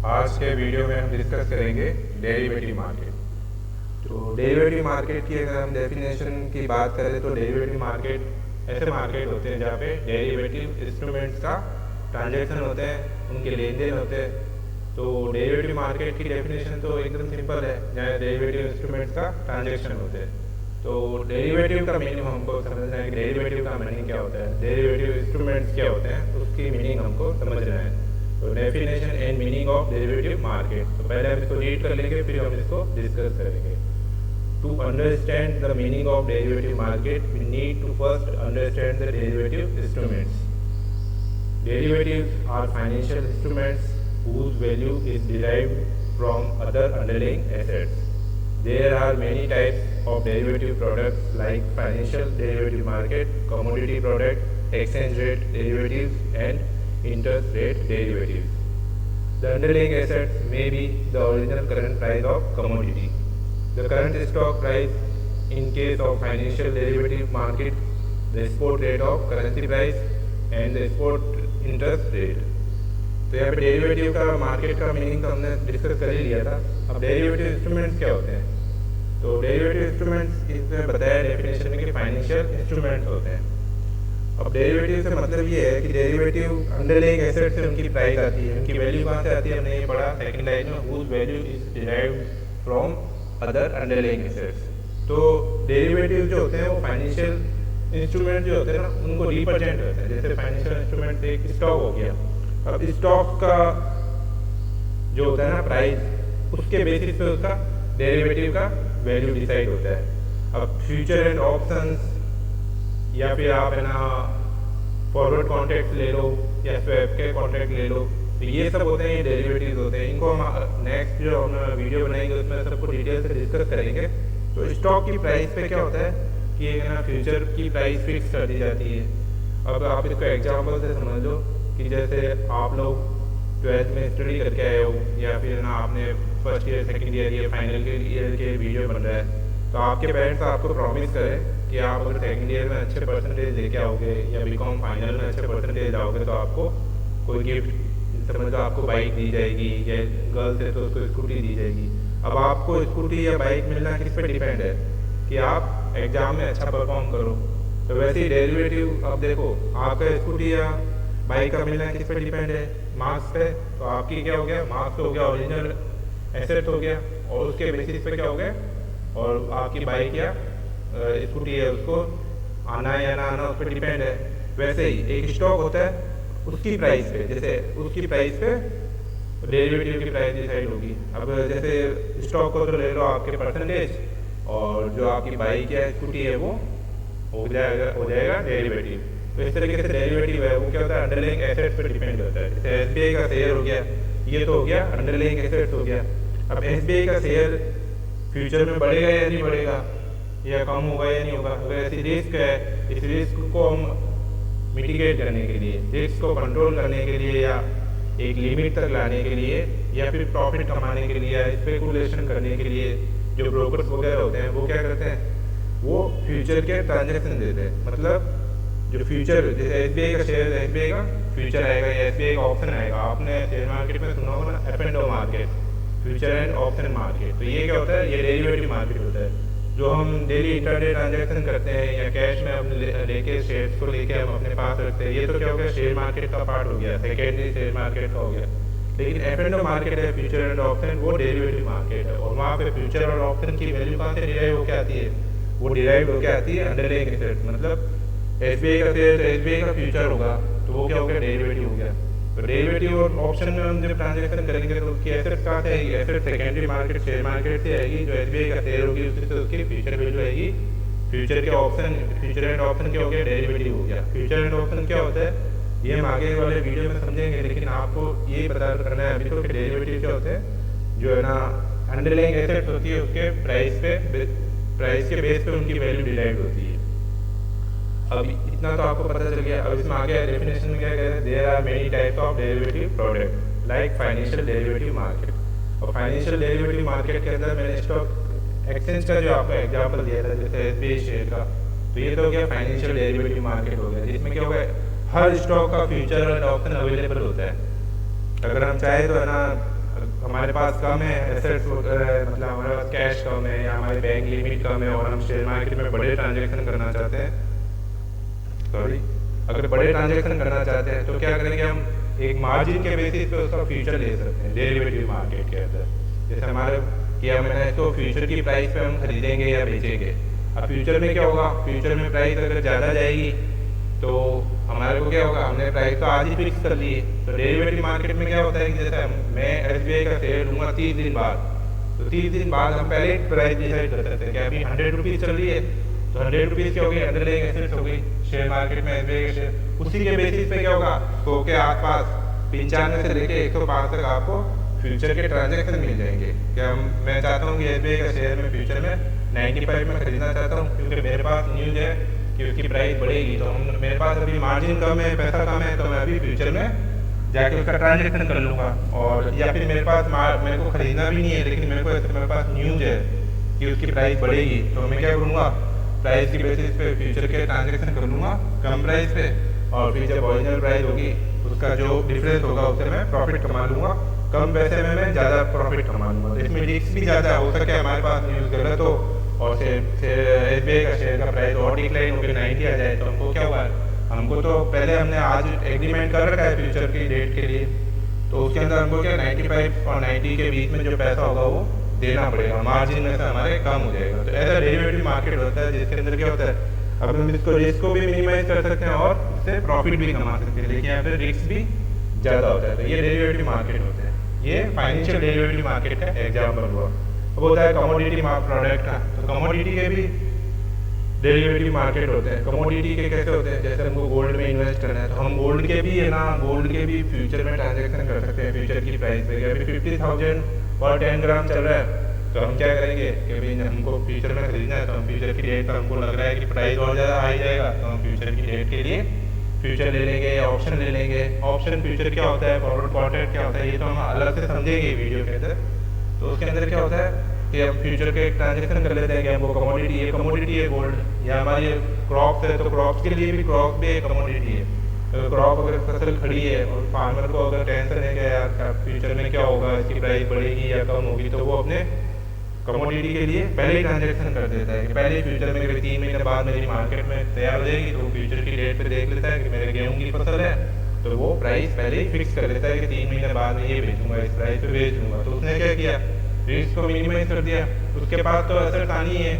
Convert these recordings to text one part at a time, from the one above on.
आज के वीडियो में हम डिस्कस करेंगे डेरिवेटिव मार्केट। तो डेरिवेटिव मार्केट की अगर हम डेफिनेशन की बात करें तो डेरिवेटिव मार्केट ऐसे मार्केट होते हैं जहाँ पे डेरिवेटिव इंस्ट्रूमेंट्स का ट्रांजैक्शन होते हैं, उनके लेन देन होते हैं। तो डेरिवेटिव मार्केट की डेफिनेशन तो एकदम सिंपल है, जहाँ डेरिवेटिव इंस्ट्रूमेंट्स का ट्रांजैक्शन होते हैं। तो डेरिवेटिव का मीनिंग हमको समझना है कि डेरिवेटिव का मीनिंग क्या होता है, डेरिवेटिव इंस्ट्रूमेंट्स क्या होते हैं, उसकी मीनिंग हमको समझना है। तो definition and meaning of derivative market, तो पहले हम इसको रीड कर लेंगे, फिर हम इसको डिस्कस करेंगे। To understand the meaning of derivative market we need to first understand the derivative instruments. Derivatives are financial instruments whose value is derived from other underlying assets. There are many types of derivative products like financial derivative market, commodity product, exchange rate derivatives, and interest rate derivatives. The underlying assets may be the original current price of commodity, the current stock price in case of financial derivative market, the spot rate of currency price, and the spot interest rate. तो यहाँ पे derivative का market का meaning तो हमने discuss कर ही लिया था। अब डेरिवेटिव इंस्ट्रूमेंट्स क्या होते हैं, तो डेरिवेटिव इंस्ट्रूमेंट्स इसमें बताया डेफिनेशन में कि फाइनेंशियल इंस्ट्रूमेंट्स होते हैं। अब डेरिवेटिव से मतलब ये है कि डेरिवेटिव अंडरलाइंग एसेट से उनकी प्राइस आती है, उनकी वैल्यू कहाँ से आती है, हमने ये पढ़ा सेकंड लाइन में, whose value is derived from other underlying assets. तो डेरिवेटिव जो होते हैं वो फाइनेंशियल इंस्ट्रूमेंट जो होते हैं ना, उनको रिप्रेजेंट करते हैं। जैसे फाइनेंशियल इंस्ट्रूमेंट एक स्टॉक हो गया, अब स्टॉक का जो होता है ना प्राइस, उसके बेसिस पे उसका डेरिवेटिव का वैल्यू डिसाइड होता है। अब फ्यूचर एंड ऑप्शंस या फिर आप है ना फॉरवर्ड कॉन्ट्रैक्ट ले लो या स्वैप के कॉन्ट्रैक्ट ले लो, तो ये सब होते हैं, ये डेरिवेटिव होते हैं। इनको हम नेक्स्ट जो हम वीडियो बनाएंगे उसमें सबको डिटेल से डिस्कस करेंगे। तो स्टॉक की प्राइस पे क्या होता है कि है ना फ्यूचर की प्राइस फिक्स कर दी जाती है। अब आप इसको एग्जांपल से समझ लो कि जैसे आप लोग 12th में स्टडी करके आए हो या फिर ना आपने फर्स्ट ईयर सेकंड ईयर या फाइनल ईयर के वीडियो बन रहा है, तो आपके पेरेंट्स आपको प्रॉमिस करें कि आप अगर सेकंड ईयर में अच्छे परसेंटेज लेके आओगे या बीकॉम फाइनल में अच्छे परसेंटेज लाओगे तो आपको कोई गिफ्ट, समझ लो आपको बाइक दी जाएगी, या गर्ल्स है तो उसको स्कूटी दी जाएगी। अब आपको स्कूटी या बाइक मिलना किस पर डिपेंड है कि आप एग्जाम में अच्छा परफॉर्म करो। तो वैसे ही डेरिवेटिव, अब देखो आपका स्कूटी या बाइक का मिलना किस पे डिपेंड है, मार्क्स पे। तो आपकी क्या हो गया, मार्क्स हो गया ओरिजिनल एसेट हो गया, और उसके बेसिस पे क्या हो गया, और आपकी बाइक या स्कूटी है उसको आना या ना आना उस पर डिपेंड है। वैसे ही एक स्टॉक होता है, उसकी प्राइस पे, जैसे उसकी प्राइस पे डेरिवेटिव की प्राइस डिसाइड होगी। अब जैसे स्टॉक को तो ले लो आपके परसेंटेज, और जो आपकी बाइक या स्कूटी है वो हो जाएगा डेरिवेटिव। तो इस तरीके से डेरिवेटिव है वो क्या होता है, अंडरलाइंग एसेट्स पर डिपेंड होता है। जैसे एसबीआई का शेयर हो गया, ये तो हो गया अंडरलाइंग एसेट्स हो गया। अब एसबीआई का शेयर फ्यूचर में बढ़ेगा या नहीं बढ़ेगा, या कम होगा या नहीं होगा, अगर ऐसी रिस्क है, इस रिस्क को हम मिटिगेट करने के लिए, रिस्क को कंट्रोल करने के लिए, या एक लिमिट तक लाने के लिए, या फिर प्रॉफिट कमाने के लिए, या स्पेकुलेशन करने के लिए जो ब्रोकर्स वगैरह होते हैं वो क्या करते हैं, वो फ्यूचर के ट्रांजैक्शन देते हैं। मतलब जो फ्यूचर, जैसे एसबीआई का शेयर, एसबीआई का फ्यूचर आएगा या एसबीआई का ऑप्शन आएगा, आपने शेयर मार्केट में सुना होगा ना, F and O market, future and option market. तो ये क्या होता है, ये डेरिवेटिव मार्केट होता है, जो हम डेली इंटरडे ट्रांजैक्शन करते हैं या कैश में अपने लेके शेयर्स को लेके हम अपने पास रखते हैं। ये तो क्या हो गया, शेयर मार्केट का पार्ट हो गया, सेकेंडरी शेयर मार्केट का हो गया। लेकिन एफ एंड ओ मार्केट है, फ्यूचर एंड ऑप्शन, वो डेरिवेटिव मार्केट है, और वहाँ पे फ्यूचर और ऑप्शन की वैल्यू कहाँ से डिराइव होकर आती है, वो डिराइव होकर आती है अंडरलाइंग एसेट। मतलब एसबीआई का शेयर, एसबीआई का फ्यूचर होगा, तो वो क्या हो गया, डेरिवेटिव हो गया। तो डेरिवेटिव और ऑप्शन में हम जब ट्रांजेक्शन करेंगे तो उसकी एसेट कहाँ से आएगी, asset secondary market share market से आएगी। जो एसबीआई का शेयर होगी उससे तो उसकी फ्यूचर वैल्यू आएगी। फ्यूचर के ऑप्शन, फ्यूचर एंड ऑप्शन क्या हो गया, डेरिवेटिव हो गया। फ्यूचर एंड ऑप्शन क्या होता है ये हम आगे वाले वीडियो में समझेंगे, लेकिन आपको ये पता करना है अभी तो कि डेरिवेटिव क्या होते हैं, जो है ना अंडरलाइंग एसेट होती है उसके प्राइस के बेस पे उनकी वैल्यू डिराइव होती है। अब इतना तो आपको पता चल गया। अब इसमें आगे डेफिनेशन में क्या कहते हैं, there are many types of derivative product like financial derivative market. और फाइनेंशियल डेरिवेटिव मार्केट के अंदर मैंने स्टॉक एक्सचेंज का जो आपको एग्जाम्पल दिया था, जैसे एसबीआई शेयर का, तो ये तो हो गया फाइनेंशियल डेरिवेटिव मार्केट हो गया, जिसमें क्या होगा, हर स्टॉक का फ्यूचर और ऑप्शन अवेलेबल होता है। अगर हम चाहे तो है ना हमारे पास कम है एसेट्स, मतलब हमारे पास कैश कम है या हमारी बैंक लिमिट कम है और हम शेयर मार्केट में बड़े ट्रांजेक्शन करना चाहते हैं, सॉरी, अगर बड़े ट्रांजेक्शन करना चाहते हैं तो क्या करेंगे, हम एक मार्जिन के बेसिस पे उसका फ्यूचर ले सकते हैं डेरिवेटिव मार्केट के अंदर। जैसे हमारे किया मैंने तो फ्यूचर की प्राइस पे हम खरीदेंगे या बेचेंगे। अब फ्यूचर में क्या होगा, फ्यूचर में प्राइस अगर ज़्यादा जाएगी तो हमारे को क्या होगा, हमने प्राइस तो आज ही फिक्स कर ली है। तो डेरिवेटिव मार्केट में क्या होता है कि जैसे मैं SBI का शेयर लूँगा 30 दिन बाद, तो 30 दिन बाद हम पहले प्राइस डिसाइड कर सकते हैं कि अभी 100 रुपीज़ चल रही है तो 100 रुपीज़ क्या हो गई, अंडरलाइंग एसेट्स हो गई शेयर मार्केट में SBI के शेयर। उसी के बेसिस पे क्या होगा, 100 के आसपास 95 से लेके 105 तक आपको फ्यूचर के ट्रांजेक्शन मिल जाएंगे। क्या मैं चाहता हूँ कि SBI का शेयर में फ्यूचर में 95 में खरीदना चाहता हूँ, क्योंकि मेरे पास न्यूज़ है कि उसकी प्राइस बढ़ेगी, तो हम मेरे पास अभी मार्जिन कम है, पैसा कम है, तो मैं अभी फ्यूचर में जाके उसका ट्रांजेक्शन कर लूँगा। और या फिर मेरे पास मेरे को खरीदना भी नहीं है, लेकिन मेरे पास न्यूज़ है कि उसकी प्राइस बढ़ेगी, तो मैं क्या करूँगा, प्राइस की बेसिस पे फ्यूचर के ट्रांजेक्शन कर लूँगा कम प्राइस पे, और फिर जब ओरिजिनल प्राइस होगी उसका जो डिफरेंस होगा उससे मैं प्रॉफिट कमा लूँगा, कम पैसे में मैं ज़्यादा प्रॉफिट कमा लूँगा। तो इसमें रिस्क भी ज़्यादा हो सकता है हमारे पास न्यूज़ गलत हो और SBI का शेयर का प्राइस और डिक्लाइन होकर 90 आ जाए, तो हमको क्या हुआ, हमको तो पहले हमने आज एग्रीमेंट कर रखा है फ्यूचर की डेट के लिए, तो उसके अंदर हमको क्या 95 और 90 के बीच में जो पैसा होगा वो देना पड़ेगा, मार्जिन में से हमारे कम हो जाएगा। तो ऐसा डेरिवेटिव मार्केट होता है जिसके अंदर क्या होता है, अब हम इसको रिस्क को भी मिनिमाइज कर सकते हैं और इससे प्रॉफिट भी कमा सकते हैं, लेकिन यहाँ पे रिस्क भी ज़्यादा होता है। तो ये डेरिवेटिव मार्केट होते हैं, ये फाइनेंशियल डेरिवेटिव मार्केट का एग्जाम्पल हुआ। अब होता है कमोडिटी प्रोडक्ट का, तो कमोडिटी के भी डेरिवेटिव मार्केट होते हैं। कमोडिटी के कैसे होते हैं, जैसे हमको गोल्ड में इन्वेस्ट करना है तो हम गोल्ड के भी है ना, गोल्ड के भी फ्यूचर में ट्रांजेक्शन कर सकते हैं फ्यूचर की प्राइस पे। अभी 50,000 पर 10 ग्राम चल रहा है, तो हम क्या करेंगे कि भाई हमको फ्यूचर में खरीदना है, तो हम फ्यूचर की डेट पर हमको लग रहा है कि प्राइस और ज़्यादा हाई जाएगा, तो हम फ्यूचर की डेट के लिए फ्यूचर ले लेंगे या ऑप्शन ले लेंगे। ऑप्शन फ्यूचर क्या होता है, फॉरवर्ड कॉन्ट्रैक्ट क्या होता है, ये तो हम अलग से समझेंगे वीडियो के अंदर। तो उसके अंदर क्या होता है कि हम फ्यूचर के ट्रांजेक्शन कर लेते हैं कि हमको कमोडिटी है गोल्ड, या हमारी क्रॉप्स है तो क्रॉप्स के लिए भी क्रॉप भी एक कमोडिटी है। तो क्रॉप अगर फसल खड़ी है और फार्मर को अगर टेंशन है कि यार फ्यूचर में क्या होगा, इसकी प्राइस बढ़ेगी या कम होगी, तो वो अपने कमोडिटी के लिए पहले ही ट्रांजेक्शन कर देता है कि पहले फ्यूचर में कभी 3 महीने बाद मेरी मार्केट में तैयार हो जाएगी, तो फ्यूचर की डेट पे देख लेता है कि मेरे गेहूँ की फसल है, तो वो प्राइस पहले ही फिक्स कर देता है कि 3 महीने बाद मैं ये बेचूंगा, इस प्राइस पे बेच दूंगा। तो उसने क्या किया, रिस्क को मिनिमाइज कर दिया। उसके पास तो एसेट आनी है,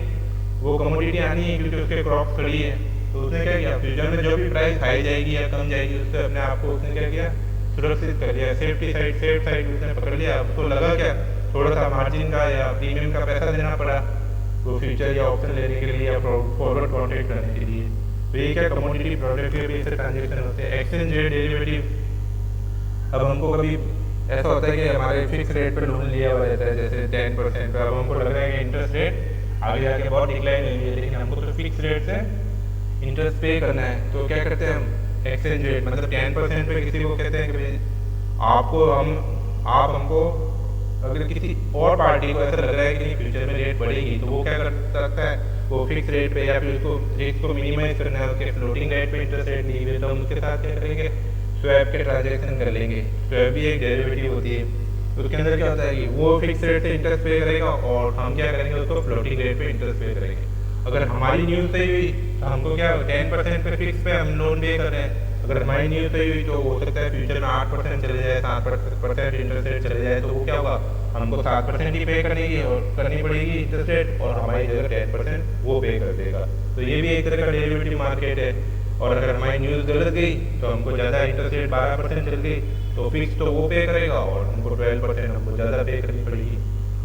वो कमोडिटी आनी है क्योंकि उसके क्रॉप खड़ी है, तो उसने क्या किया, फ्यूचर में जो भी प्राइस हाई जाएगी या कम जाएगी उससे अपने आप को उसने क्या किया, सुरक्षित कर लिया, सेफ साइड उसने पकड़ लिया। उसको लगा क्या, थोड़ा सा मार्जिन का या प्रीमियम का पैसा देना पड़ा वो फ्यूचर या ऑप्शन लेने के लिए या फॉरवर्ड कॉन्ट्रैक्ट करने के लिए। तो ये क्या कमोडिटी प्रोडक्ट के बेस से ट्रांजेक्शन होते हैं। एक्सचेंज रेट डेरिवेटिव, अब हमको कभी ऐसा होता है कि हमारे फिक्स रेट पे लोन लिया हुआ रहता है जैसे 10% पे, अब हमको लग रहा है कि इंटरेस्ट रेट आगे जाके बहुत डिक्लाइन हुई है, लेकिन हमको तो फिक्स रेट से इंटरेस्ट पे करना है, तो क्या करते हैं हम एक्सचेंज रेट मतलब 10% पे किसी को कहते हैं कि भाई आप हमको अगर किसी और पार्टी को ऐसा लग रहा है कि फ्यूचर में रेट बढ़ेगी तो वो क्या कर सकता है, वो फिक्स रेट पे या फिर उसको रेट को मिनिमाइज करना है, उसके फ्लोटिंग रेट पे इंटरेस्ट रेट ली हुई, तो हम उसके साथ क्या करेंगे, स्वैप के ट्रांजेक्शन कर लेंगे। स्वैप भी एक डेरिवेटिव होती है, उसके अंदर क्या होता है कि वो फिक्स रेट से इंटरेस्ट पे करेगा और हम क्या करेंगे, उसको फ्लोटिंग रेट पे इंटरेस्ट पे करेंगे। अगर हमारी न्यूज़ सही हुई तो हमको क्या 10% पे फिक्स पे हम लोन पे कर रहे हैं, अगर हमारी न्यूज़ सही हुई तो हो सकता है फ्यूचर में 8% चले जाए, 7% इंटरेस्ट रेट चले जाए, तो वो क्या होगा, हमको 7% ही पे करनी पड़ेगी इंटरेस्ट रेट, और हमारी जगह 10% वो पे कर देगा। तो ये भी एक तरह का डेरिवेटिव मार्केट है। और अगर हमारी न्यूज़ गलत गई तो हमको ज़्यादा इंटरेस्ट रेट 12% चल गई, तो फिक्स तो वो पे करेगा और हमको 12% हमको ज़्यादा पे करनी पड़ेगी।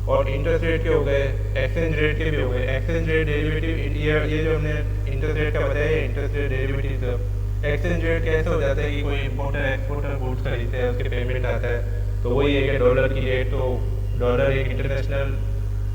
और इंटरेस्ट रेट के हो गए, एक्सचेंज रेट के भी हो गए। एक्सचेंज रेट डेरिवेटिव, ये जो हमने इंटरेस्ट रेट का बताया है, interest rate derivative. Exchange rate कैसे हो जाता है कि कोई इम्पोर्टर एक्सपोर्टर गुड्स खरीदते हैं, उसके पेमेंट आता है, तो वही है कि डॉलर की रेट, तो डॉलर एक इंटरनेशनल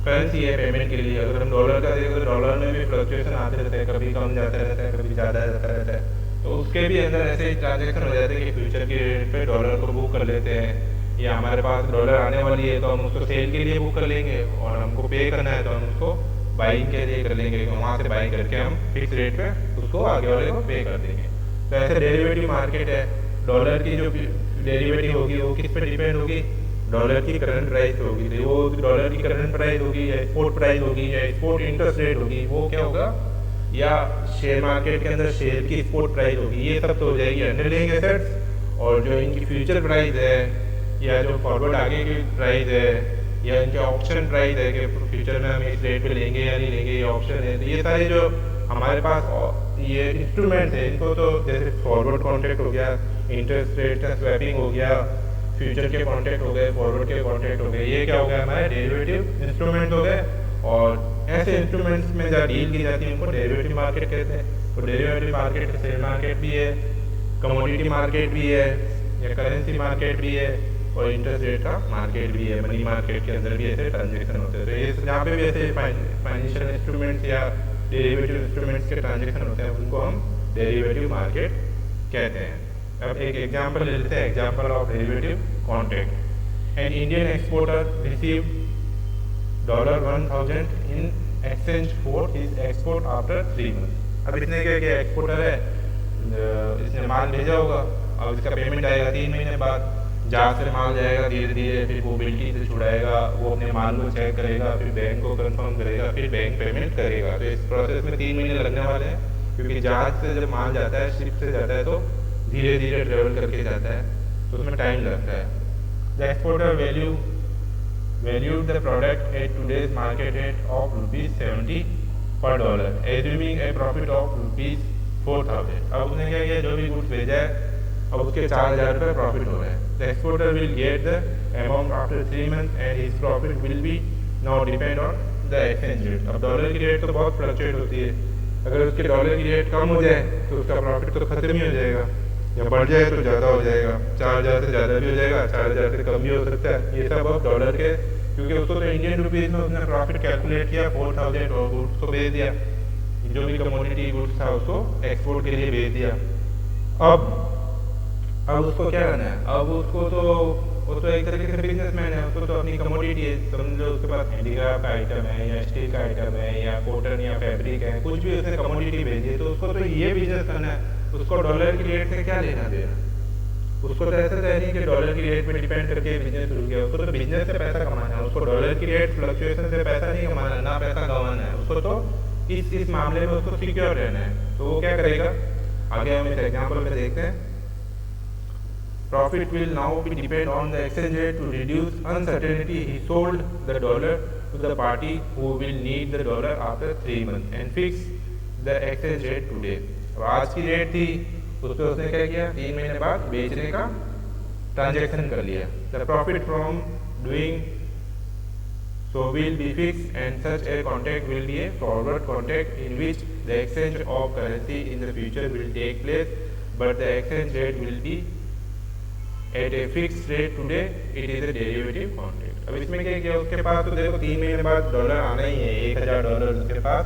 करेंसी है पेमेंट के लिए। अगर हम डॉलर का देखें तो डॉलर में भी फ्लक्चुएशन आते रहते हैं, कभी कम जाता रहता है, कभी ज़्यादा जाता रहता है, तो उसके भी अंदर ऐसे ही ट्रांजेक्शन हो जाते हैं कि फ्यूचर की रेट पे डॉलर को बुक कर लेते हैं, या हमारे पास डॉलर आने वाली है तो हम उसको सेल के लिए बुक कर लेंगे, और हमको पे करना है तो हम उसको बाइंग के लिए कर लेंगे, वहाँ से बाइंग करके हम फिक्स रेट पे उसको आगे वाले को पे कर देंगे। तो ऐसे डेरिवेटिव मार्केट है। डॉलर की जो डेरिवेटिव होगी वो किस पे डिपेंड होगी, डॉलर की करंट प्राइस होगी, तो वो डॉलर की करंट प्राइस होगी या एक्सपोर्ट प्राइस होगी या एक्सपोर्ट इंटरेस्ट रेट होगी, वो क्या होगा, या शेयर मार्केट के अंदर शेयर की एक्सपोर्ट प्राइस होगी, ये सब तो हो जाएगी अंडरलाइंग एसेट्स। और जो इनकी फ्यूचर प्राइस है या जो फॉरवर्ड आगे की प्राइस है या इनके ऑप्शन प्राइस है कि फ्यूचर में हम इस रेट पे लेंगे या नहीं लेंगे, ये ऑप्शन है, तो ये सारे जो हमारे पास ये इंस्ट्रूमेंट है, इनको तो जैसे फॉरवर्ड कॉन्ट्रैक्ट हो गया, इंटरेस्ट रेट का स्वैपिंग हो गया, फ्यूचर के कॉन्ट्रैक्ट हो गए, फॉरवर्ड के कॉन्ट्रैक्ट हो गए, ये क्या हो गया हमारे डेरिवेटिव इंस्ट्रूमेंट हो गए। और ऐसे इंस्ट्रूमेंट्स में जहाँ डील की जाती है उनको डेरिवेटिव मार्केट कहते हैं। तो डेरिवेटिव मार्केट शेयर मार्केट भी है, कमोडिटी मार्केट भी है या करेंसी मार्केट भी है, और इंटरेस्ट रेट का मार्केट भी है, मनी मार्केट के अंदर भी ऐसे ट्रांजेक्शन होते हैं। तो ये जहाँ पे भी ऐसे फाइनेंशियल इंस्ट्रूमेंट्स या डेरिवेटिव इंस्ट्रूमेंट्स के ट्रांजेक्शन होते हैं उनको हम डेरिवेटिव मार्केट कहते हैं। अब एक एग्जांपल ले लेते हैं, example of derivative contract. N Indian exporter receive $1000 in exchange for his export after 3 months। अब इसने क्या किया, एक्सपोर्टर है, इसने माल भेजा होगा, अब इसका पेमेंट आएगा 3 महीने बाद, जहाँ से माल जाएगा धीरे धीरे, फिर वो बिल्टी से छुड़ाएगा, वो अपने माल को चेक करेगा, फिर बैंक को कंफर्म करेगा, फिर बैंक पेमेंट करेगा। तो इस प्रोसेस में 3 महीने लगने वाले हैं, क्योंकि जहाज से जब माल जाता है, शिप से जाता है, तो धीरे धीरे ट्रेवल करके जाता है, तो उसमें टाइम लगता है। The exporter valued the product at today's market rate of ₹70 per dollar, assuming a profit of ₹4,000। अब उसने क्या किया, जो भी गुड्स भेजा है, अब उसके 4,000 रुपये प्रॉफिट हो रहे हैं। The exporter will get the amount after 3 months and his profit will be now depend on the exchange rate. अब डॉलर की रेट तो बहुत फ्लक्चुएट होती है, अगर उसके डॉलर की रेट कम हो जाए तो उसका प्रॉफिट तो खत्म ही हो जाएगा, या बढ़ जाए तो ज़्यादा हो जाएगा, 4,000 से ज़्यादा भी हो जाएगा, 4,000 से कम भी हो सकता है। ये सब अब डॉलर के, क्योंकि उसको तो इंडियन रुपीज़ में उसने प्रॉफिट कैलकुलेट किया 4,000 और गुड्स को भेज दिया, जो भी कमोडिटी गुड्स था उसको एक्सपोर्ट के लिए भेज दिया। अब उसको क्या करना है, अब उसको तो वो तो एक तरीके से बिजनेसमैन है, उसको तो अपनी कमोडिटी है, समझो उसके पास हैंडीक्राफ्ट का आइटम है या स्टील का आइटम है या कॉटन या फैब्रिक है, कुछ भी उसने कमोडिटी भेजी है, तो उसको तो ये बिजनेस करना है, उसको डॉलर की रेट से क्या लेना देना। उसको तो ऐसा नहीं कि डॉलर की रेट पे डिपेंड करके बिजनेस शुरू किया, उसको तो बिजनेस से पैसा कमाना है, उसको डॉलर की रेट फ्लक्चुएशन से पैसा नहीं कमाना, ना पैसा गंवाना है, उसको तो इस मामले में उसको सिक्योर रहना है। तो वो क्या करेगा, आगे हम इस एग्जाम्पल में देखते हैं। Profit will now be depend on the exchange rate to reduce uncertainty. He sold the dollar to the party who will need the dollar after 3 months and fix the exchange rate today। अब आज की rate थी, उस पर उसने क्या किया, 3 महीने बाद बेचने का ट्रांजेक्शन कर लिया। The profit from doing so will be fixed and such a contract will be a forward contract in which the exchange of currency in the future will take place, but the exchange rate will be at a fixed rate today। it is a derivative contract। अब इसमें क्या किया, उसके पास तो देखो 3 महीने बाद dollar आना ही है, $1,000 उसके पास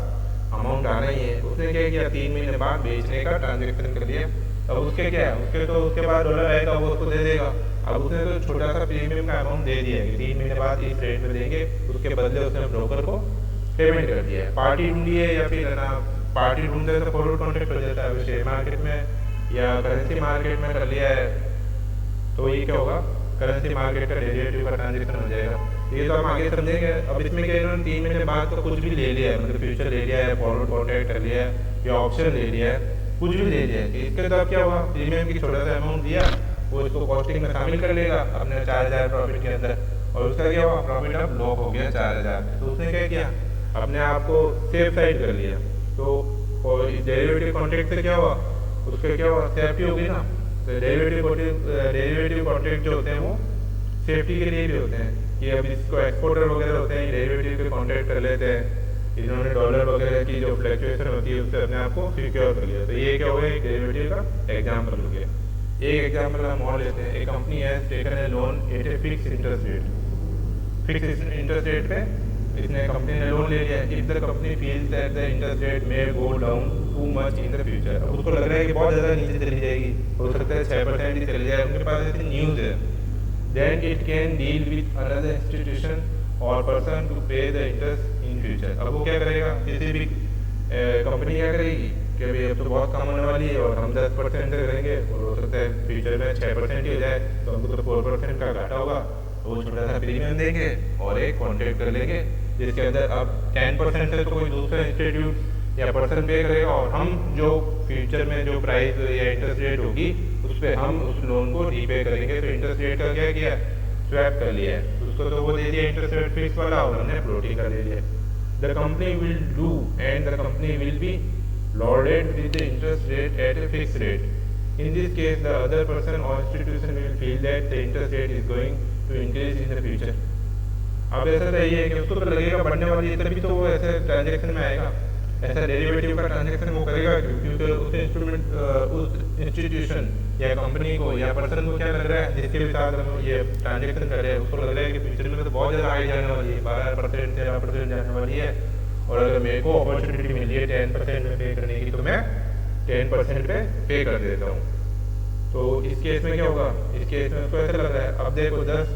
अमाउंट आना ही है, उसने क्या किया, 3 महीने बाद बेचने का ट्रांजेक्शन कर लिया। अब उसके क्या है, उसके बाद डॉलर आएगा, वो उसको दे देगा। अब उसने तो छोटा सा प्रीमियम का अमाउंट दे दिया कि 3 महीने बाद इस रेट में देंगे, उसके बदले उसने ब्रोकर को पेमेंट कर दिया है। पार्टी ढूंढी है या फिर ना पार्टी ढूंढते तो फॉरवर्ड कॉन्ट्रैक्ट हो जाता है, शेयर मार्केट में या करेंसी मार्केट में कर लिया है, तो ये क्या होगा, करेंसी मार्केट का डेरिवेटिव का ट्रांजेक्शन हो जाएगा। ये तो हम आगे समझेंगे। अब इसमें क्या, इन्होंने 3 महीने बाद तो कुछ भी ले लिया है, मतलब फ्यूचर ले लिया है, फॉरवर्ड कॉन्ट्रैक्ट कर लिया है या ऑप्शन ले लिया है, कुछ भी ले लिया है। इसके तो अब क्या हुआ, प्रीमियम की छोटा सा अमाउंट दिया, वो इसको कॉस्टिंग में शामिल कर लेगा अपने 4,000 प्रॉफिट के अंदर, और उसका क्या हुआ, प्रॉफिट अब लॉक हो गया 4,000। तो उसने क्या किया, अपने आप को सेफ साइड कर लिया। तो डेरिवेटिव कॉन्ट्रैक्ट से क्या हुआ, उसका क्या हुआ, सेफ्टी हो गई ना। तो डेरिवेटिव कॉन्ट्रैक्ट जो होते हैं वो सेफ्टी के लिए भी होते हैं, कि अब इसको एक्सपोर्टर वगैरह होते हैं डेरिवेटिव के कॉन्ट्रैक्ट कर लेते हैं, इन्होंने डॉलर वगैरह की जो फ्लक्चुएशन होती है उससे अपने आप को सिक्योर कर लिया। तो ये क्या हो गया, एक डेरिवेटिव का एग्जाम्पल हो गया। एक एग्जाम्पल हम और लेते हैं। एक कंपनी है taken a loan eight a fix interest rate, fix interest rate पे इसने कंपनी ने लोन ले लिया। If the company feels that the interest rate may go down too much in the future, अब उसको लग रहा है कि बहुत ज़्यादा नीचे चली जाएगी, हो सकता है 6% ही चली जाए, उनके पास ऐसी न्यूज़ है, then it can deal with another institution और person to pay the interest in future. अब वो क्या करेगा, किसी भी कंपनी क्या करेगी कि भाई अब तो बहुत कम होने वाली है और हम 10% करेंगे, और हो सकता है फ्यूचर में 6% ही हो जाए, तो हमको तो 4% का घाटा होगा, वो छोटा सा प्रीमियम देंगे और एक कॉन्ट्रैक्ट कर लेंगे जिसके अंदर अब 10% से तो कोई दूसरा इंस्टीट्यूट या पर्सन पे करेगा और हम जो फ्यूचर में जो प्राइस या इंटरेस्ट रेट होगी उस पर हम उस लोन को रीपे करेंगे। तो इंटरेस्ट रेट का क्या किया, स्वैप कर लिया है, उसको तो वो दे दिया इंटरेस्ट रेट फिक्स वाला और हमने फ्लोटिंग का ले लिया। The company will do and the company will be loaded with the interest rate at a fix rate. In this case, the other person or institution will feel that the interest rate is going to increase in the future. अब ऐसा तो ये है कि उसको तो लगेगा बढ़ने वाली है, तभी तो वो ऐसे ट्रांजेक्शन में आएगा, ऐसा डेरिवेटिव का ट्रांजेक्शन वो करेगा क्योंकि उस इंस्ट्रूमेंट उस इंस्टीट्यूशन या कंपनी को या पर्सन को क्या लग रहा है जिसके भी साथ हम ये ट्रांजेक्शन कर रहे हैं उसको लग रहा है कि फ्यूचर में तो बहुत ज़्यादा हाई जाने वाली है, 12% 13% जाने वाली है और अगर मेरे को अपॉर्चुनिटी मिली है 10% में पे करने की तो मैं 10% पे कर देता हूँ। तो इस केस में क्या होगा, इस केस में उसको ऐसा लग रहा है अब देखो 10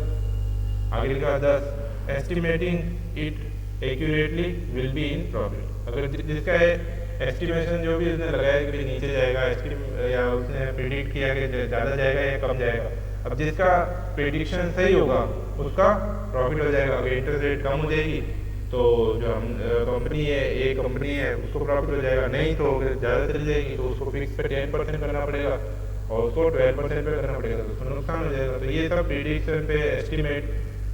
आगे लिखा 10 estimating it accurately will be in profit. अगर जिसका एस्टिमेशन जो भी उसने लगाया कि नीचे जाएगा या उसने प्रिडिक्ट किया कि ज़्यादा जाएगा या कम जाएगा, अब जिसका प्रिडिक्शन सही होगा उसका प्रॉफिट हो जाएगा। अगर इंटरेस्ट रेट कम हो जाएगी तो जो हम कंपनी है एक कंपनी है उसको प्रॉफिट हो जाएगा, नहीं तो अगर ज़्यादा चली जाएगी तो उसको फिक्स पे 10% करना पड़ेगा और उसको 12% पे करना पड़ेगा, तो उसमें नुकसान हो जाएगा। तो ये सब प्रिडिक्शन पे एस्टिमेट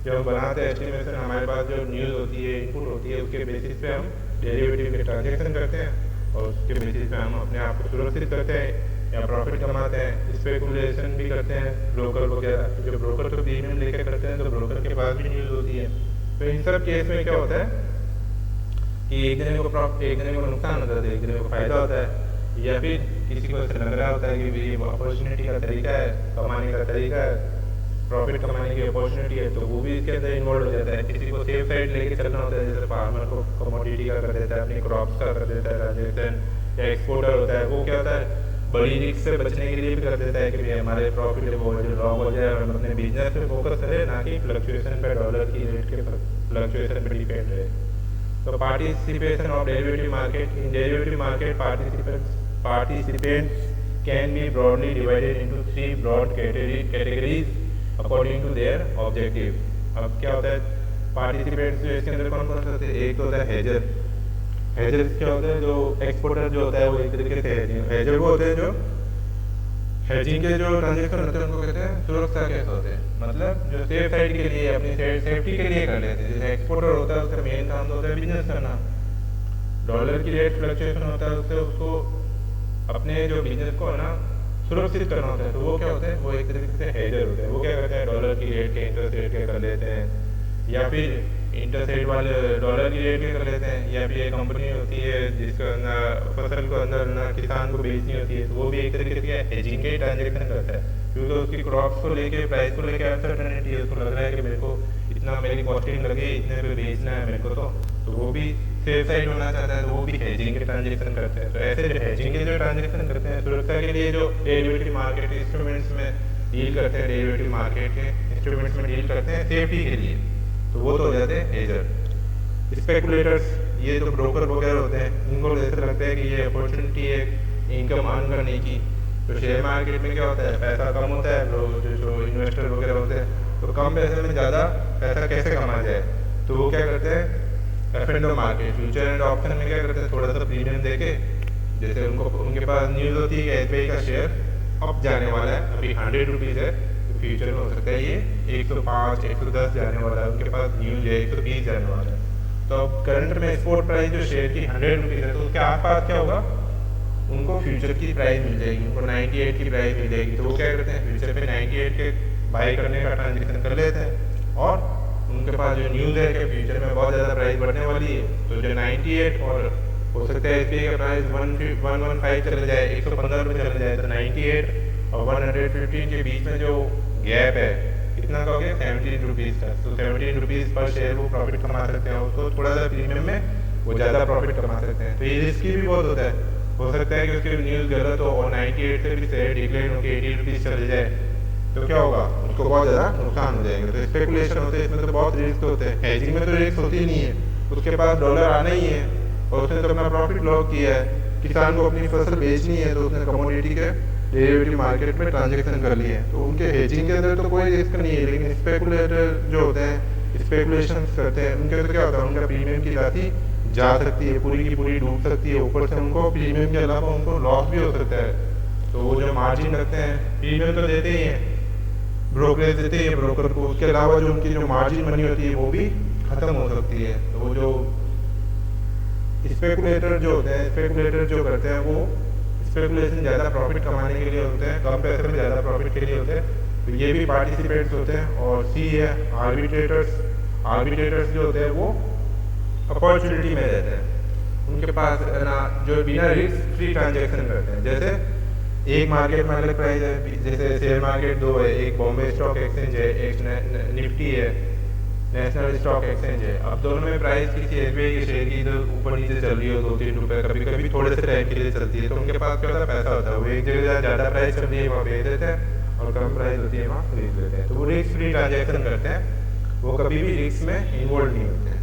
जो हम बनाते हैं एस्टिमेशन हमारे पास जो न्यूज़ होती है इनपुट होती है उसके बेसिस पे हम डेरिवेटिव के ट्रांजेक्शन करते हैं और उसके बेसिस पे हम अपने आप को सुरक्षित करते हैं या प्रॉफिट कमाते हैं। स्पेकुलेशन भी करते हैं ब्रोकर वगैरह, जो ब्रोकर तो प्रीमियम लेके करते हैं तो ब्रोकर के पास भी न्यूज़ होती है। तो इन सब केस में क्या होता है कि एक जने को नुकसान होता है, एक जने को फायदा होता है, या फिर किसी को ऐसा लग रहा होता है कि ये अपॉर्चुनिटी का तरीका है, कमाने का तरीका है, प्रॉफिट कमाने की अपॉर्चुनिटी है, तो वो भी इसके अंदर इन्वॉल्व हो जाता है। किसी को सेफ साइड लेके चलना होता है, जैसे फार्मर को कमोडिटी का कर देता है, अपनी क्रॉप्स का कर देता है ट्रांजेक्शन, या एक्सपोर्टर होता है वो क्या होता है बड़ी रिस्क से बचने के लिए भी कर देता है कि भाई हमारे प्रॉफिट वो लॉन्ग हो जाए और हम अपने बिजनेस पे फोकस करें, ना कि फ्लक्चुएशन पे, डॉलर की रेट के फ्लक्चुएशन पे डिपेंड रहे। तो participation of derivative market, in derivative market participants can be broadly divided into 3 broad categories according to their objective। अब क्या होता है पार्टिसिपेंट्स जो इसके अंदर कौन कौन से होते हैं, एक तो होता है हेजर। हेजर क्या होता है, जो एक्सपोर्टर जो होता है वो एक तरीके से हेजर वो होते हैं जो हेजिंग के जो ट्रांजेक्शन होते हैं उनको कहते हैं सुरक्षा केस होते हैं, मतलब जो सेफ साइड के लिए अपनी सेफ्टी के लिए कर लेते हैं। जैसे एक्सपोर्टर होता है उसका मेन काम होता है बिजनेस करना, डॉलर की रेट फ्लक्चुएशन होता है उससे उसको अपने जो बिजनेस को है ना सुरक्षित करना होता है, तो वो क्या होता है वो एक तरीके से हेजर होता है। वो क्या करते हैं डॉलर की रेट के इंटरेस्ट रेट के कर लेते हैं, या फिर इंटरेस्ट रेट वाले डॉलर की रेट के कर लेते हैं, या फिर एक कंपनी होती है जिसका फसल को अंदर ना किसान को बेचनी होती है तो वो भी एक तरीके से हेजिंग के ट्रांजेक्शन करता है, क्योंकि उसकी क्रॉप्स को लेके प्राइस को लेके अनसर्टेनिटी है, उसको लग रहा है कि मेरे को इतना मेरी कॉस्टिंग लगे इतने पे बेचना है मेरे को, तो वो भी सेफ साइड होना चाहता है तो वो भी हेजिंग के ट्रांजेक्शन करते हैं। तो ऐसे जो हेजिंग के जो ट्रांजेक्शन करते हैं सुरक्षा के लिए जो डेरिवेटिव मार्केट इंस्ट्रूमेंट्स में डील करते हैं, डेरिवेटिव मार्केट के इंस्ट्रूमेंट्स में डील करते हैं सेफ्टी के लिए, तो वो तो हो जाते हैं हेजर। स्पेकुलेटर्स ये जो ब्रोकर वगैरह होते हैं इनको ऐसा लगता है कि ये अपॉर्चुनिटी है इनकम अर्न करने की। तो शेयर मार्केट में क्या होता है पैसा कम होता है, लोग जो इन्वेस्टर वगैरह होते हैं तो कम पैसे में ज़्यादा पैसा कैसे कमा जाए, तो वो क्या करते हैं F&O market future and option में क्या करते हैं थोड़ा सा प्रीमियम देके, जैसे उनके पास न्यूज़ होती है कि SBI का शेयर अब जाने वाला है, अभी 100 रुपीज़ है तो फ्यूचर में हो सकता है ये 105 110 जाने वाला है, उनके पास न्यूज़ है 120 जाने वाला है। तो अब करंट में स्पॉट प्राइस जो शेयर की 100 रुपीज़ है तो उसके आसपास क्या होगा उनको फ्यूचर की प्राइस मिल जाएगी, उनको 98 की प्राइस मिल जाएगी, तो वो क्या करते हैं फ्यूचर पे 98 के बाई करने का ट्रांजेक्शन कर लेते हैं और उनके पास जो न्यूज़ है कि फ्यूचर में बहुत ज़्यादा प्राइस बढ़ने वाली है, तो जो 98 और हो सकता है SBI का प्राइस 115 चले जाए, 115 रुपये चले जाए, तो 98 और 115 के बीच में जो गैप है कितना का हो गया 17 रुपीज़ का, तो 17 रुपीज़ पर शेयर वो प्रॉफिट कमा सकते हैं, उसको थोड़ा सा प्रीमियम में वो ज़्यादा प्रॉफिट कमा सकते हैं। तो ये रिस्की भी बहुत होता है, हो सकता है कि उसकी न्यूज़ गलत हो और 98 से भी शेयर डिक्लेयर होकर 80 रुपीज़ चले जाए, तो क्या होगा उसको बहुत ज़्यादा नुकसान हो जाएंगे। तो स्पेकुलेशन होते हैं इसमें तो बहुत रिस्क होते हैं, हेजिंग में तो रिस्क होती नहीं है, उसके पास डॉलर आना ही है और उसने तो अपना प्रॉफिट लॉक किया है, किसान को अपनी फसल बेचनी है तो उसने कमोडिटी के डेरिवेटिव मार्केट में ट्रांजेक्शन कर लिए तो उनके हेजिंग के अंदर तो कोई रिस्क नहीं है, लेकिन स्पेकुलेटर जो होते हैं स्पेकुलेशन करते हैं उनके अंदर क्या होता है, उनका प्रीमियम की राशि जा सकती है, पूरी की पूरी डूब सकती है, ऊपर से उनको प्रीमियम के अलावा उनको लॉस भी हो सकता है। तो वो जो मार्जिन रखते हैं, प्रीमियम तो देते ही हैं, ब्रोकरेज देते हैं ब्रोकर को, उसके अलावा जो उनकी जो मार्जिन मनी होती है वो भी खत्म हो सकती है। तो वो जो स्पेकुलेटर जो होते हैं, स्पेकुलेटर जो करते हैं वो स्पेकुलेशन ज़्यादा प्रॉफिट कमाने के लिए होते हैं, कम पैसे में ज़्यादा प्रॉफिट के लिए होते हैं। तो ये भी पार्टिसिपेंट्स होते हैं। और सी है आर्बिट्रेटर्स। आर्बिट्रेटर्स जो होते हैं वो अपॉर्चुनिटी में रहते हैं, उनके पास ना जो बिना रिस्क फ्री ट्रांजेक्शन करते हैं। जैसे एक मार्केट में अलग प्राइस है, जैसे शेयर मार्केट दो है, एक बॉम्बे स्टॉक एक्सचेंज है, एक निफ्टी है, नेशनल स्टॉक एक्सचेंज है। अब दोनों में प्राइस किसी एसबीआई के शेयर की इधर ऊपर नीचे चल रही हो 2-3 रुपये, कभी कभी थोड़े से टाइम के लिए चलती है, तो उनके पास क्या होता है, पैसा होता है, वो एक जगह ज़्यादा प्राइस चल रही है वहाँ बेच देते हैं और कम प्राइस होती है वहाँ खरीद लेते हैं। तो वो रिस्क फ्री ट्रांजेक्शन करते हैं, वो कभी भी रिस्क में इन्वॉल्व नहीं होते हैं।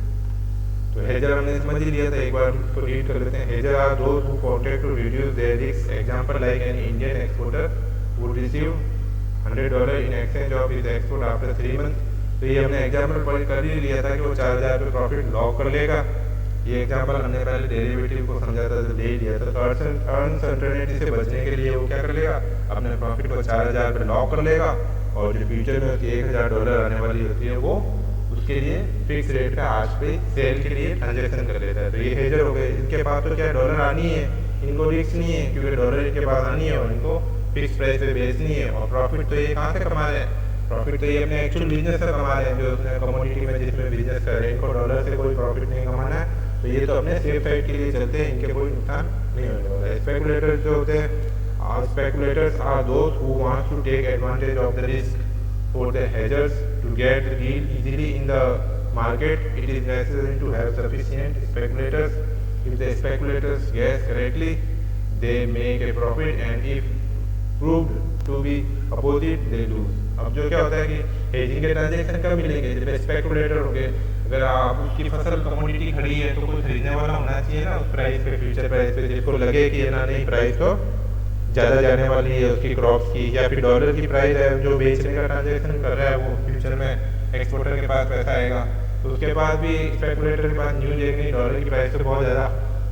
तो हेजर हमने समझ ही लिया था, एक बार उसको रीड कर लेते हैं। Hedger are those who contract to reduce their risk. Example like an Indian exporter would receive $100 in exchange of his export after 3 month. तो ये हमने एग्जाम्पल कर ही लिया था कि वो 4,000 रुपये प्रॉफिट लॉक कर लेगा। ये एग्जाम्पल हमने पहले डेरिवेटिव को समझा था, तो ले ही लिया था। तो अनसर्टेनिटी से बचने के लिए वो क्या कर लेगा, अपने प्रॉफिट को 4,000 रुपये लॉक कर लेगा, और जो फ्यूचर में उसकी $1,000 आने वाली होती है वो उसके लिए फिक्स रेट का आज पे सेल के लिए ट्रांजेक्शन कर लेता है। तो ये हेजर हो गए, इनके पास तो क्या डॉलर आनी है, इनको रिस्क नहीं है, क्योंकि डॉलर इनके पास आनी है और इनको फिक्स प्राइस पे बेचनी है। और प्रॉफिट तो ये कहाँ से कमा रहे हैं, प्रॉफिट तो ये अपने एक्चुअल बिजनेस से कमा रहे हैं, जो उसने कमोडिटी में जिसमें बिजनेस कर रहे हैं, इनको डॉलर से कोई प्रॉफिट नहीं कमाना है। तो ये तो अपने सेफ साइड के लिए चलते हैं, इनके कोई नुकसान नहीं होने वाला है। स्पेकुलेटर्स जो होते हैं, speculators are those who wants to take advantage of the risk for the hedgers to get the deal easily in the market. It is necessary to have sufficient speculators. If the speculators guess correctly, they make a profit, and if proved to be opposite, they lose. अब जो क्या होता है कि hedging के transaction कब मिलेंगे, जब स्पेकुलेटर हो गए। अगर आप उसकी फसल कमोडिटी खड़ी है तो कोई खरीदने वाला होना चाहिए ना उस प्राइस पे, फ्यूचर प्राइस पे, जिसको लगे कि ना नहीं प्राइस तो ज़्यादा जाने वाली है उसकी क्रॉप्स की, या फिर डॉलर की प्राइस है, जो बेचने का ट्रांजेक्शन कर रहा है वो फ्यूचर में एक्सपोर्टर के पास पैसा आएगा, तो उसके पास भी स्पेकुलेटर के पास न्यूज आएगी डॉलर की प्राइस तो बहुत ज़्यादा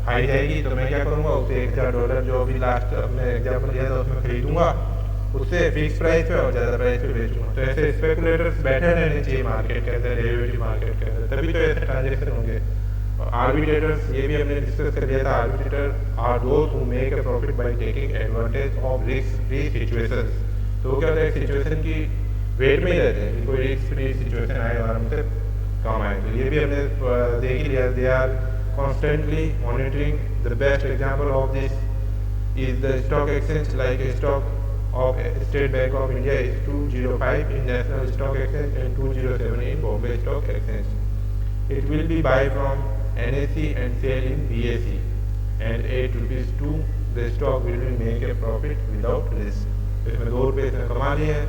हाई जाएगी, तो मैं क्या करूँगा, उसे $1,000 जो अभी लास्ट अपने एग्जाम्पल दिया था उसमें खरीदूँगा, उससे फिक्स प्राइस पे और ज़्यादा प्राइस पे बेचूँगा। तो ऐसे स्पेकुलेटर्स बैठे रहने चाहिए मार्केट के अंदर, डेरिवेटिव मार्केट के अंदर, तभी तो ऐसे ट्रांजेक्शन होंगे। आर्बिट्रेटर्स, ये भी हमने डिस्कस कर लिया था, arbitrator are those who make a profit by taking advantage of risk free situations. तो वो क्या होता है, सिचुएशन की वेट में ही रहते हैं, कोई रिस्क फ्री सिचुएशन आए और हमसे कम आए। तो ये भी हमने देख ही लिया। They are constantly monitoring. The best example of this is the stock exchange, like a stock of State Bank of India is 205 in National Stock Exchange and 207 in Bombay Stock Exchange. It will be buy from NSE and sell in BSE, and ₹8 the stock will make a profit without risk. इसमें ₹2 इसने कमा लिए हैं,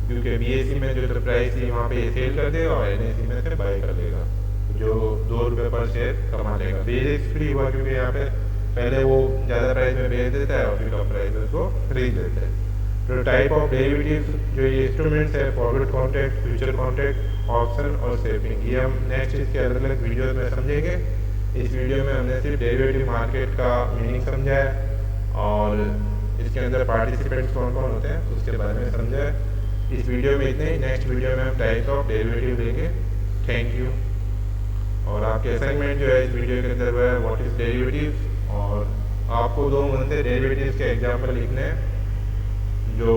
क्योंकि BSE में जो price थी वहाँ पे सेल कर देगा और NSE में से बाई कर लेगा, जो ₹2 पर शेयर कमा लेगा। रिस्क फ्री हुआ, क्योंकि यहाँ पे पहले वो ज़्यादा प्राइस में बेच देता है और फिर कम प्राइस में उसको खरीद लेता है। तो टाइप ऑफ डेरिवेटिव्स जो ये इंस्ट्रूमेंट्स है, forward contract, future contract, option और सेविंग, ये हम नेक्स्ट इसके अलग अलग वीडियोस में समझेंगे। इस वीडियो में हमने सिर्फ डेरिवेटिव मार्केट का मीनिंग समझा है और इसके अंदर पार्टिसिपेंट्स कौन कौन होते हैं उसके बारे में समझा है। इस वीडियो में इतने ही, नेक्स्ट वीडियो में हम टाइप्स ऑफ डेरिवेटिव लेंगे। Thank you. और आपके असाइनमेंट जो है इस वीडियो के अंदर वो है व्हाट इज डेरिवेटिव्स, और आपको 2 मंथ से डेरिवेटिव्स के एग्जाम्पल लिखने हैं, जो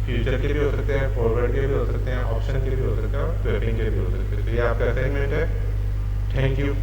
फ्यूचर के भी हो सकते हैं, फॉरवर्ड के भी हो सकते हैं, ऑप्शन के भी हो सकते हैं और स्वैपिंग के भी हो सकते हैं। तो ये आपका असाइनमेंट है। Thank you.